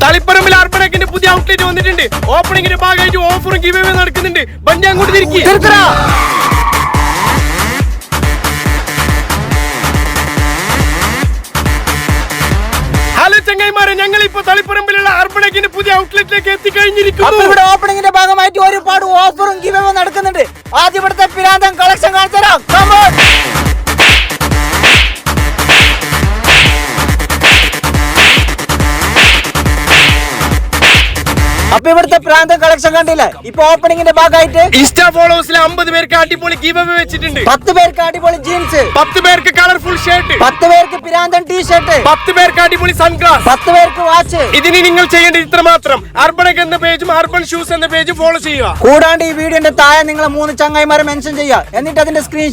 തളിപ്പറമ്പിൽ അർബണക്കിന്റെ പുതിയ ഔട്ട്ലെറ്റ് വന്നിട്ടുണ്ട്. ഓപ്പണിംഗിന്റെ ഭാഗമായിട്ട് ഓഫറും ഗിവ് അവേ നടക്കുന്നുണ്ട്. വണ്ടി അങ്ങോട്ട് തിരിക്കുക. ഹലോ ചങ്ങായിമാരെ, ഞങ്ങൾ ഇപ്പൊ തളിപ്പറമ്പിലുള്ള അർബണക്കിന്റെ പുതിയ ഔട്ട്ലെറ്റിലേക്ക് എത്തിക്കഴിഞ്ഞിരിക്കുന്നു. ഇവിടെ ഓപ്പണിംഗിന്റെ ഭാഗമായിട്ട് ഒരുപാട് ഓഫറും ഗിവ് അവേ നടക്കുന്നുണ്ട്. ആദ്യം ഇവിടുത്തെ പിരാന്തൻ കളക്ഷൻ കാണിച്ചു തരാം. അപ്പൊ ഇവിടുത്തെ പ്രാന്തം കളക്ഷൻ കണ്ടില്ലേ? ഇപ്പൊ ഓപ്പണിംഗിന്റെ ഭാഗമായിട്ട് ഇൻസ്റ്റാ ഫോളോവേഴ്സിലെ 50 പേർക്ക് അടിപൊളി ഗിവ് അവേ വെച്ചിട്ടുണ്ട്. 10 പേർക്ക് അടിപൊളി ജീൻസ്, 10 പേർക്ക് കളർഫുൾ ഷർട്ട്, 10 പേർക്ക് പിരാന്തൻ ടീഷർട്ട്, 10 പേർക്ക് അടിപൊളി സൺഗ്ലാസ്, 10 പേർക്ക് വാച്ച്. ഇതിന് നിങ്ങൾ ചെയ്യേണ്ടത് ഇത്ര മാത്രം: അർബണക് എന്ന പേജും അർബൻ ഷൂസ് എന്ന പേജും ഫോളോ ചെയ്യുക. കൂടാണ്ട് ഈ വീഡിയോന്റെ താഴെ നിങ്ങളെ 3 ചങ്ങായിമാരെ മെൻഷൻ ചെയ്യുക. എന്നിട്ട് അതിന്റെ സ്ക്രീൻ